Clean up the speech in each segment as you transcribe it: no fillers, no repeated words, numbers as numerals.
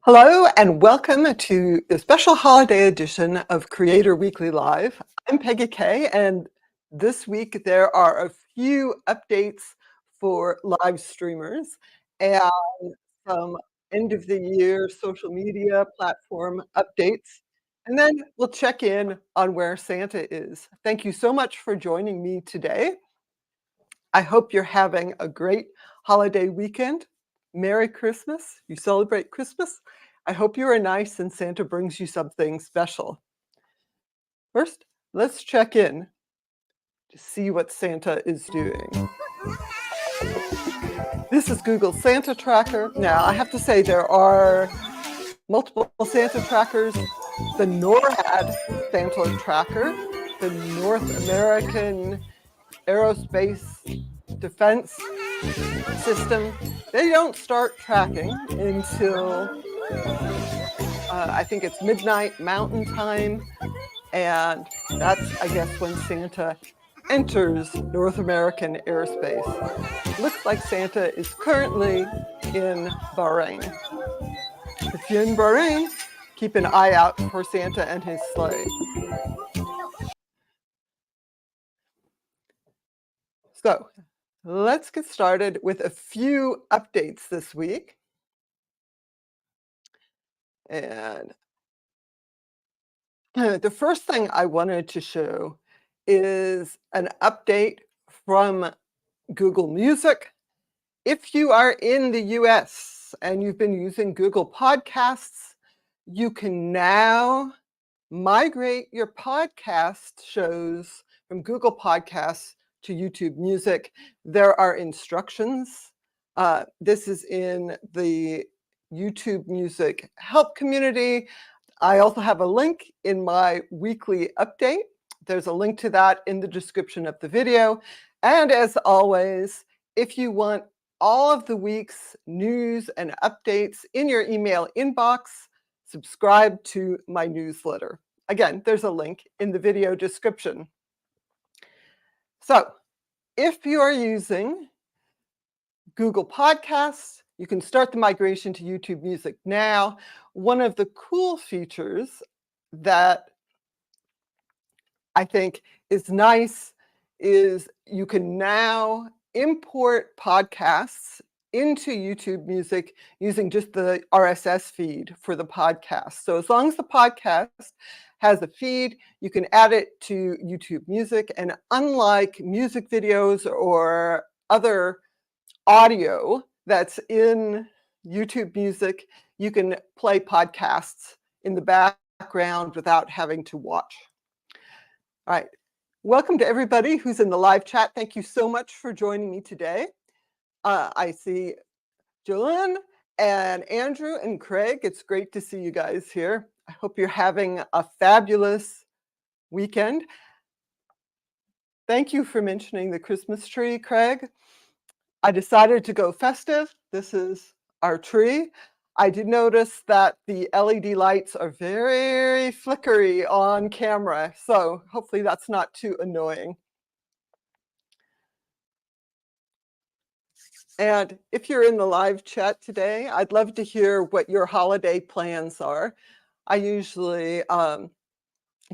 Hello and welcome to the special holiday edition of Creator Weekly Live. I'm Peggy Kay, and this week there are a few updates for live streamers and some end of the year social media platform updates. And then we'll check in on where Santa is. Thank you so much for joining me today. I hope you're having a great holiday weekend. Merry Christmas. You celebrate Christmas? I hope you are nice and Santa brings you something special. First, let's check in to see what Santa is doing. This is Google's Santa Tracker. Now, I have to say there are multiple Santa trackers. The NORAD Santa Tracker, the North American Aerospace Defense System, they don't start tracking until I think it's midnight Mountain Time, and that's, I guess, when Santa enters North American airspace. Looks like Santa is currently in Bahrain. If you're in Bahrain, keep an eye out for Santa and his sleigh. So let's get started with a few updates this week. And the first thing I wanted to show is an update from Google Music. If you are in the US and you've been using Google Podcasts, you can now migrate your podcast shows from Google Podcasts to YouTube Music. There are instructions. This is in the YouTube Music help community. I also have a link in my weekly update. There's a link to that in the description of the video. And as always, if you want all of the week's news and updates in your email inbox, subscribe to my newsletter. Again, there's a link in the video description. So if you are using Google Podcasts, you can start the migration to YouTube Music now. One of the cool features that I think is nice is you can now import podcasts into YouTube Music using just the RSS feed for the podcast. So as long as the podcast has a feed, you can add it to YouTube Music. And unlike music videos or other audio that's in YouTube Music, you can play podcasts in the background without having to watch. All right. Welcome to everybody who's in the live chat. Thank you so much for joining me today. I see Jolyn and Andrew and Craig. It's great to see you guys here. I hope you're having a fabulous weekend. Thank you for mentioning the Christmas tree, Craig. I decided to go festive. This is our tree. I did notice that the LED lights are very flickery on camera, so hopefully that's not too annoying. And if you're in the live chat today, I'd love to hear what your holiday plans are. I usually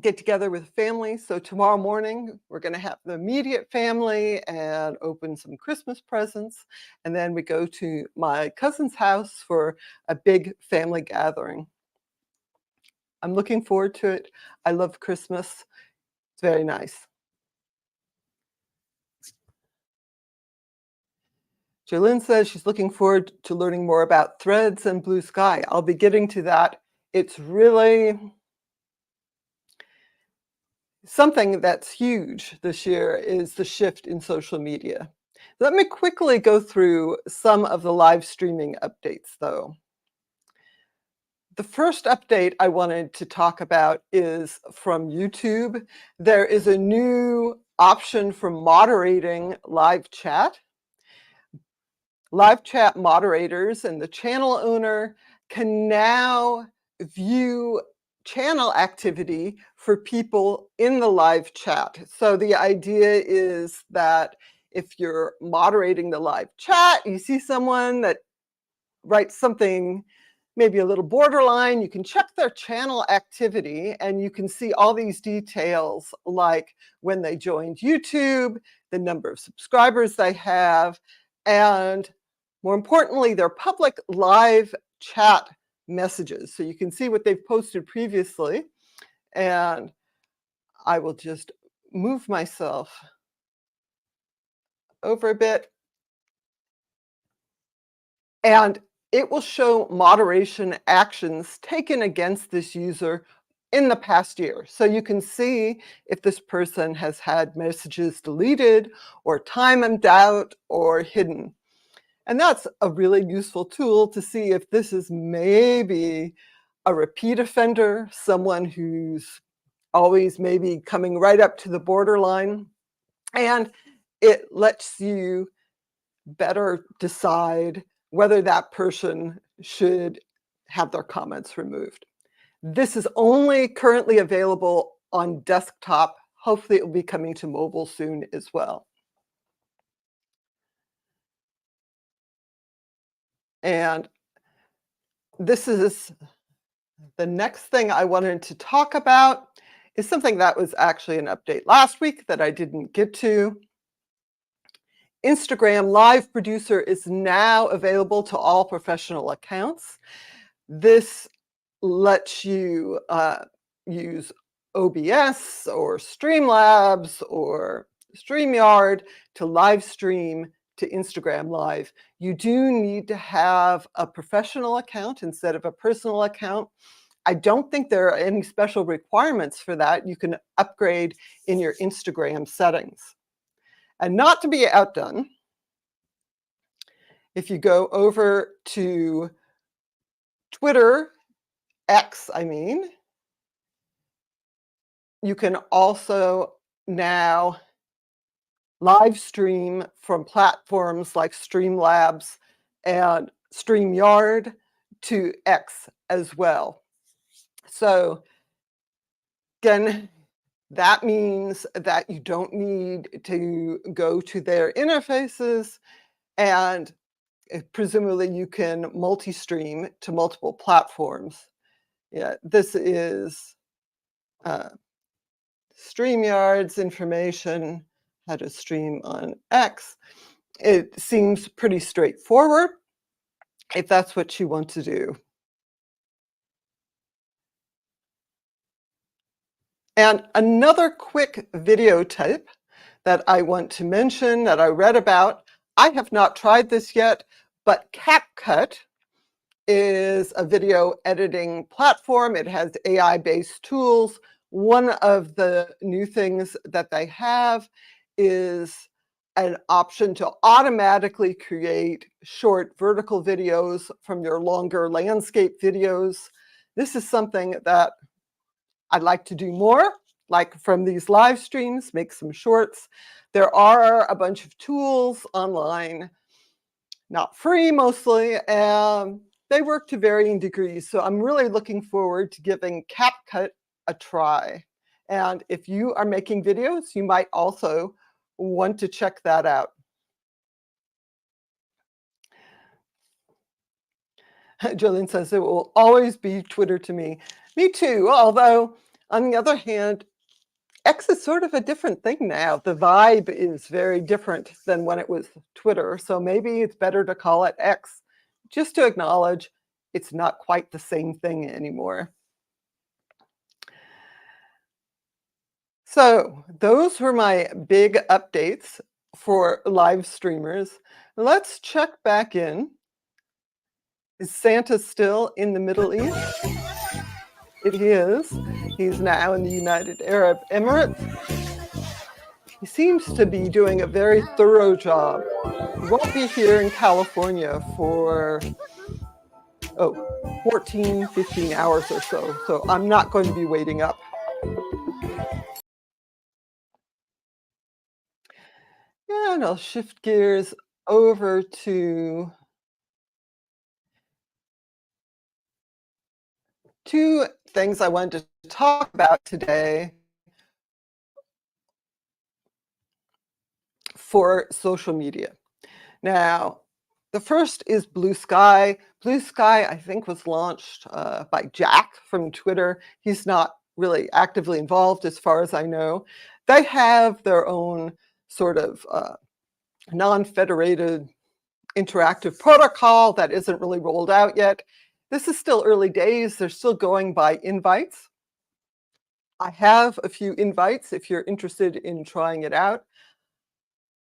get together with family. So tomorrow morning, we're going to have the immediate family and open some Christmas presents. And then we go to my cousin's house for a big family gathering. I'm looking forward to it. I love Christmas. It's very nice. Jolyn says she's looking forward to learning more about Threads and Bluesky. I'll be getting to that. It's really something that's huge this year is the shift in social media. Let me quickly go through some of the live streaming updates, though. The first update I wanted to talk about is from YouTube. There is a new option for moderating live chat. Live chat moderators and the channel owner can now view channel activity for people in the live chat. So the idea is that if you're moderating the live chat, you see someone that writes something maybe a little borderline, you can check their channel activity and you can see all these details like when they joined YouTube, the number of subscribers they have, and more importantly, their public live chat messages. So you can see what they've posted previously. And I will just move myself over a bit. And it will show moderation actions taken against this user in the past year. So you can see if this person has had messages deleted or timed out or hidden. And that's a really useful tool to see if this is maybe a repeat offender, someone who's always maybe coming right up to the borderline. And it lets you better decide whether that person should have their comments removed. This is only currently available on desktop. Hopefully it will be coming to mobile soon as well. And this is the next thing I wanted to talk about is something that was actually an update last week that I didn't get to. Instagram Live Producer is now available to all professional accounts. This lets you use OBS or Streamlabs or StreamYard to live stream to Instagram Live. You do need to have a professional account instead of a personal account. I don't think there are any special requirements for that. You can upgrade in your Instagram settings. And not to be outdone, if you go over to Twitter, X, I mean, you can also now live stream from platforms like Streamlabs and StreamYard to X as well. So again, that means that you don't need to go to their interfaces, and presumably you can multi-stream to multiple platforms. Yeah, this is StreamYard's information, how to stream on X. It seems pretty straightforward if that's what you want to do. And another quick video tip that I want to mention that I read about, I have not tried this yet, but CapCut is a video editing platform. It has AI-based tools. One of the new things that they have is an option to automatically create short vertical videos from your longer landscape videos. This is something that I'd like to do more, like from these live streams, make some shorts. There are a bunch of tools online, not free mostly, and they work to varying degrees. So I'm really looking forward to giving CapCut a try. And if you are making videos, you might also want to check that out. Jillian says it will always be Twitter to me. Me too, although on the other hand, X is sort of a different thing now. The vibe is very different than when it was Twitter. So maybe it's better to call it X, just to acknowledge it's not quite the same thing anymore. So those were my big updates for live streamers. Let's check back in. Is Santa still in the Middle East? It is. He's now in the United Arab Emirates. He seems to be doing a very thorough job. He won't be here in California for 14, 15 hours or so. So I'm not going to be waiting up. And I'll shift gears over to two things I wanted to talk about today for social media. Now, The first is Bluesky. Bluesky, I think, was launched by Jack from Twitter. He's not really actively involved as far as I know. They have their own sort of non-federated interactive protocol that isn't really rolled out yet. This is still early days. They're still going by invites. I have a few invites if you're interested in trying it out.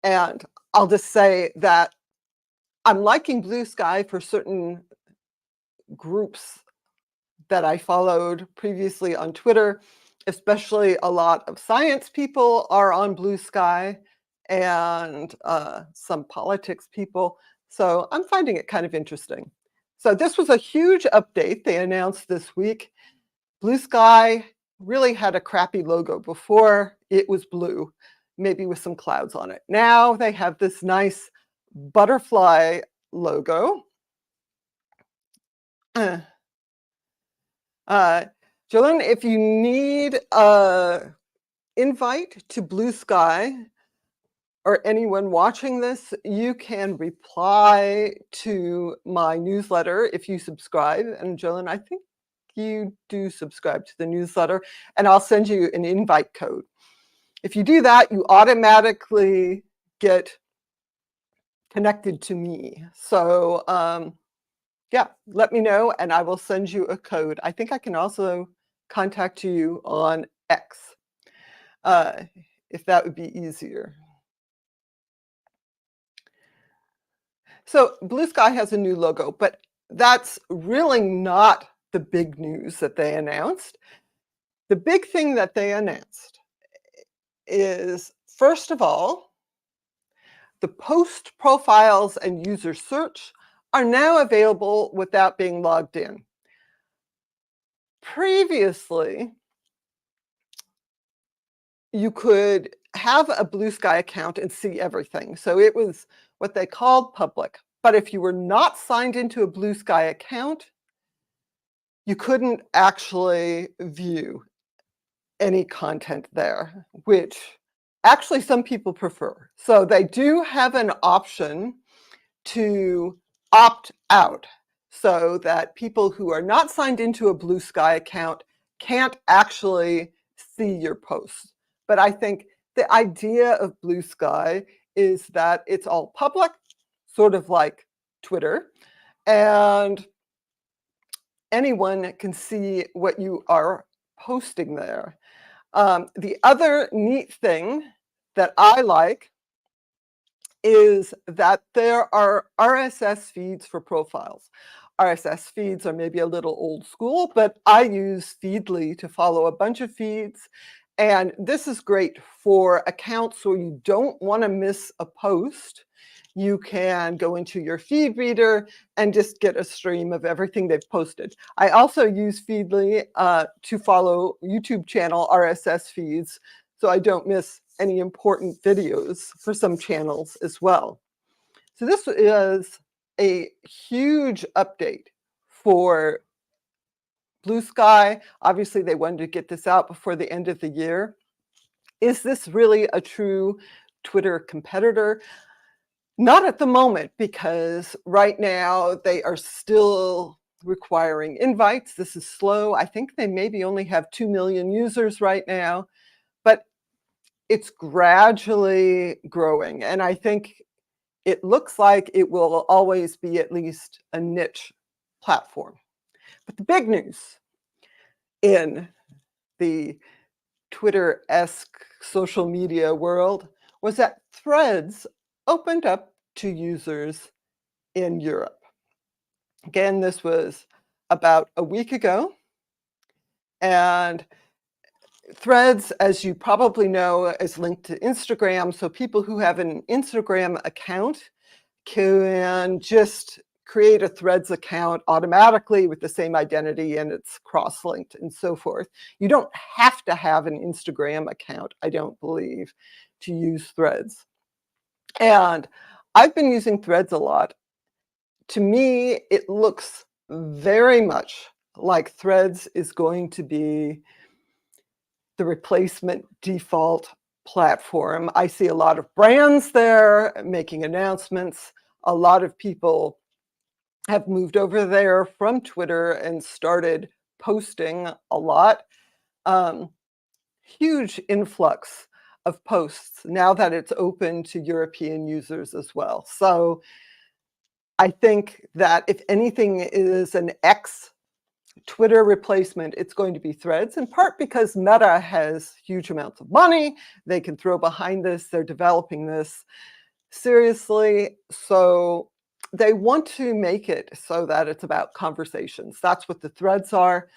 And I'll just say that I'm liking Bluesky for certain groups that I followed previously on Twitter, especially a lot of science people are on Bluesky and some politics people. So I'm finding it kind of interesting. So this was a huge update they announced this week. Bluesky really had a crappy logo before. It was blue, maybe with some clouds on it. Now they have this nice butterfly logo. Jolene, if you need an invite to Bluesky or anyone watching this, you can reply to my newsletter if you subscribe. And Jolene, I think you do subscribe to the newsletter, and I'll send you an invite code. If you do that, you automatically get connected to me. So yeah, let me know and I will send you a code. I think I can also contact you on X if that would be easier. So Bluesky has a new logo, but that's really not the big news that they announced. The big thing that they announced is, first of all, the post profiles and user search are now available without being logged in. Previously, you could have a Bluesky account and see everything. So it was what they called public. But if you were not signed into a Bluesky account, you couldn't actually view any content there, which actually some people prefer. So they do have an option to opt out so that people who are not signed into a Bluesky account can't actually see your posts. But I think the idea of Bluesky is that it's all public, sort of like Twitter, and anyone can see what you are posting there. The other neat thing that I like is that there are RSS feeds for profiles. RSS feeds are maybe a little old school, but I use Feedly to follow a bunch of feeds. And this is great for accounts where you don't want to miss a post. You can go into your feed reader and just get a stream of everything they've posted. I also use Feedly to follow YouTube channel RSS feeds, so I don't miss any important videos for some channels as well. So this is a huge update for Bluesky. Obviously, they wanted to get this out before the end of the year. Is this really a true Twitter competitor? Not at the moment, because right now they are still requiring invites. This is slow. I think they maybe only have 2 million users right now, but it's gradually growing. And I think it looks like it will always be at least a niche platform. But the big news in the Twitter-esque social media world was that Threads opened up to users in Europe. Again, this was about a week ago. And Threads, as you probably know, is linked to Instagram. So people who have an Instagram account can just create a Threads account automatically with the same identity, and it's cross-linked and so forth. You don't have to have an Instagram account, I don't believe, to use Threads. And I've been using Threads a lot. To me, it looks very much like Threads is going to be the replacement default platform. I see a lot of brands there making announcements. a lot of people have moved over there from Twitter and started posting a lot. Um, Huge influx of posts now that it's open to European users as well. So I think that if anything is an X Twitter replacement, it's going to be Threads, in part because Meta has huge amounts of money. They can throw behind this. They're developing this seriously. So they want to make it so that it's about conversations. That's what the threads are,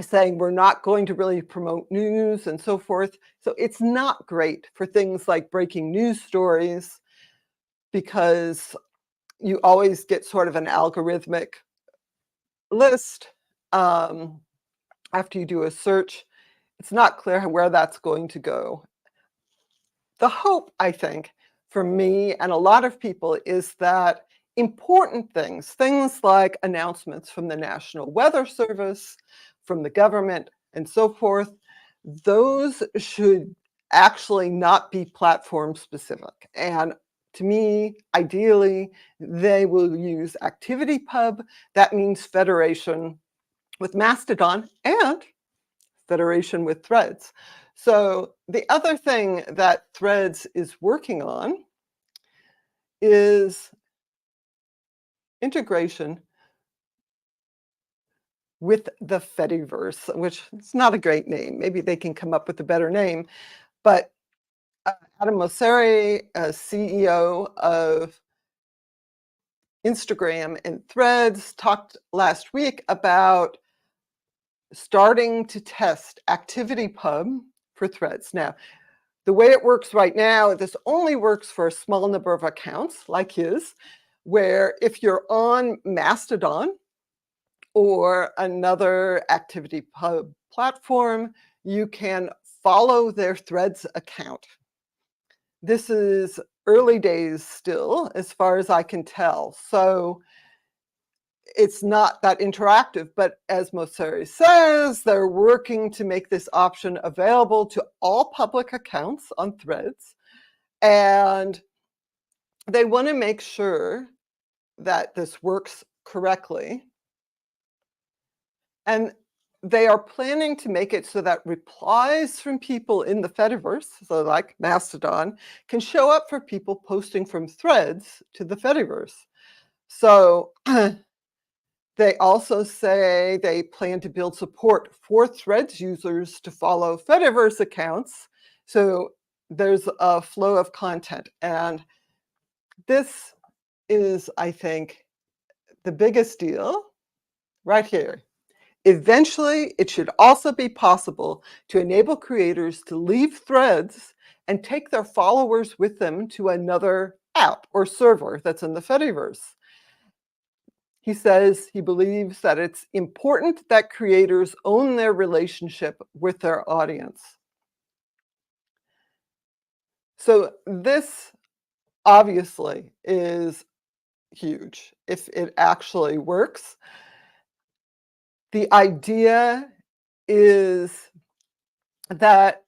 saying we're not going to really promote news and so forth. So it's not great for things like breaking news stories, because you always get sort of an algorithmic list after you do a search. It's not clear where that's going to go. The hope, I think, for me and a lot of people is that important things like announcements from the National Weather Service, from the government, and so forth, those should actually not be platform specific. And to me, ideally, they will use ActivityPub. That means federation with Mastodon and federation with Threads. So the other thing that Threads is working on is integration with the fediverse, which is not a great name. Maybe they can come up with a better name. But Adam Mosseri, CEO of Instagram and Threads, talked last week about starting to test ActivityPub for Threads. Now, the way it works right now, this only works for a small number of accounts like his, where if you're on Mastodon or another ActivityPub platform, you can follow their Threads account. This is early days still, as far as I can tell. So it's not that interactive, but as Mosseri says, they're working to make this option available to all public accounts on Threads. And they want to make sure that this works correctly. And they are planning to make it so that replies from people in the Fediverse, so like Mastodon, can show up for people posting from Threads to the Fediverse. So they also say they plan to build support for Threads users to follow Fediverse accounts. So there's a flow of content. And this is, I think, the biggest deal right here. Eventually, it should also be possible to enable creators to leave Threads and take their followers with them to another app or server that's in the Fediverse. He says he believes that it's important that creators own their relationship with their audience. So this obviously is huge if it actually works. The idea is that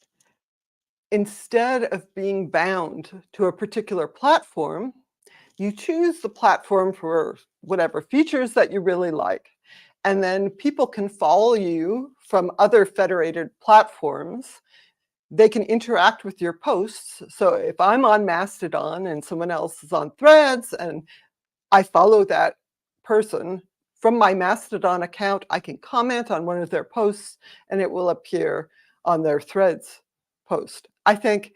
instead of being bound to a particular platform, you choose the platform for whatever features that you really like. And then people can follow you from other federated platforms. They can interact with your posts. So if I'm on Mastodon and someone else is on Threads and I follow that person from my Mastodon account, I can comment on one of their posts and it will appear on their Threads post. I think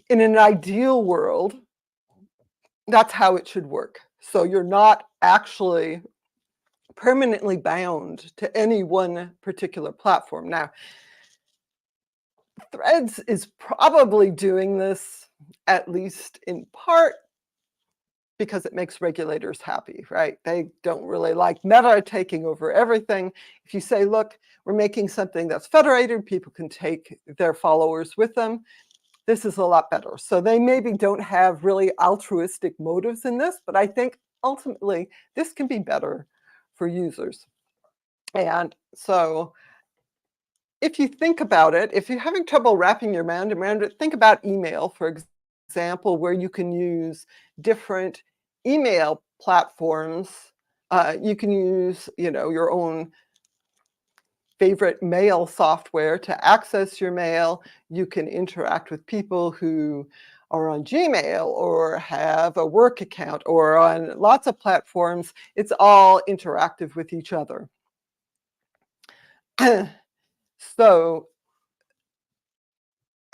in an ideal world, that's how it should work. So you're not actually permanently bound to any one particular platform. Now, Threads is probably doing this, at least in part, because it makes regulators happy, right? They don't really like Meta taking over everything. If you say, look, we're making something that's federated, people can take their followers with them, this is a lot better. So they maybe don't have really altruistic motives in this, but I think ultimately this can be better for users. And so if you think about it, if you're having trouble wrapping your mind around it, think about email, for example. example where you can use different email platforms. You can use, your own favorite mail software to access your mail. You can interact with people who are on Gmail or have a work account or on lots of platforms. It's all interactive with each other. So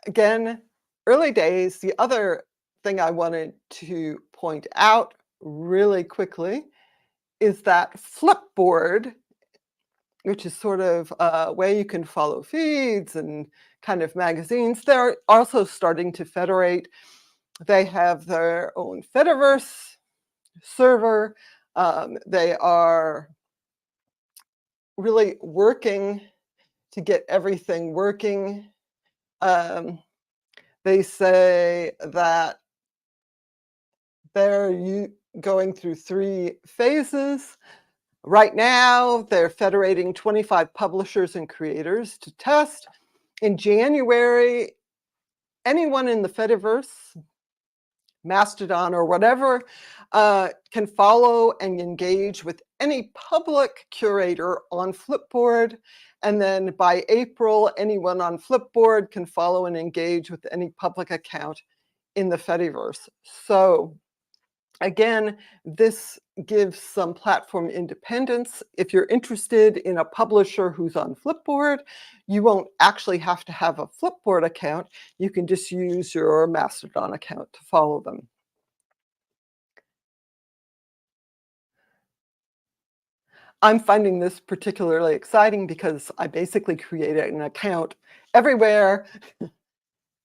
again, early days. The other thing I wanted to point out really quickly is that Flipboard, which is sort of a way you can follow feeds and kind of magazines, they're also starting to federate. They have their own fediverse server. They are really working to get everything working. They say that they're going through 3 phases. Right now, they're federating 25 publishers and creators to test. In January, anyone in the Fediverse, Mastodon or whatever, can follow and engage with any public curator on Flipboard. And then by April, anyone on Flipboard can follow and engage with any public account in the Fediverse. So again, this gives some platform independence. If you're interested in a publisher who's on Flipboard, you won't actually have to have a Flipboard account. You can just use your Mastodon account to follow them. I'm finding this particularly exciting because I basically created an account everywhere,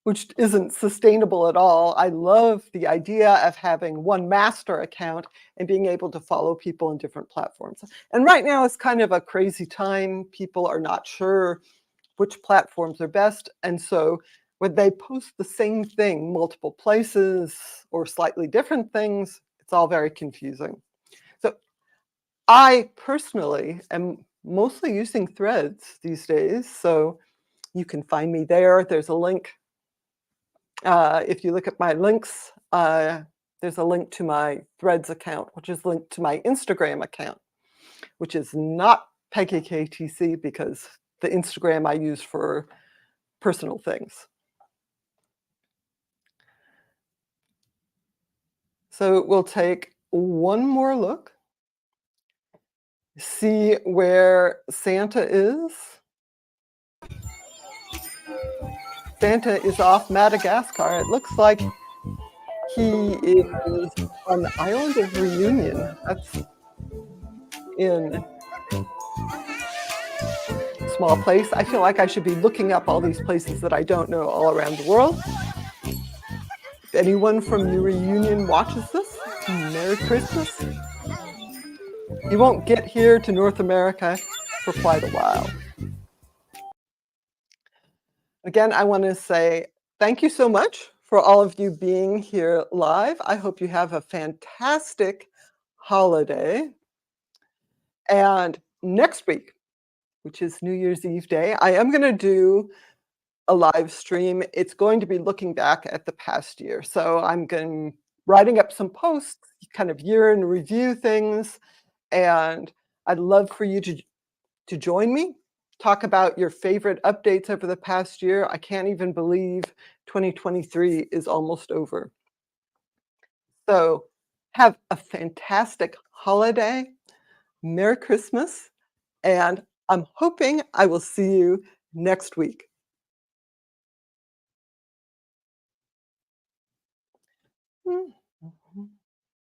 which isn't sustainable at all. I love the idea of having one master account and being able to follow people on different platforms. And right now it's kind of a crazy time. People are not sure which platforms are best. And so when they post the same thing multiple places or slightly different things, it's all very confusing. So I personally am mostly using Threads these days. So you can find me there. There's a link. If you look at my links, there's a link to my Threads account, which is linked to my Instagram account, which is not PeggyKTC because the Instagram I use for personal things. So we'll take one more look, see where Santa is. Santa is off Madagascar. It looks like he is on the island of Reunion. That's in a small place. I feel like I should be looking up all these places that I don't know all around the world. If anyone from New Reunion watches this, Merry Christmas. You won't get here to North America for quite a while. Again, I want to say thank you so much for all of you being here live. I hope you have a fantastic holiday. And next week, which is New Year's Eve day, I am going to do a live stream. It's going to be looking back at the past year. So I'm writing up some posts, kind of year in review things. And I'd love for you to join me, talk about your favorite updates over the past year. I can't even believe 2023 is almost over. So have a fantastic holiday. Merry Christmas. And I'm hoping I will see you next week. Mm.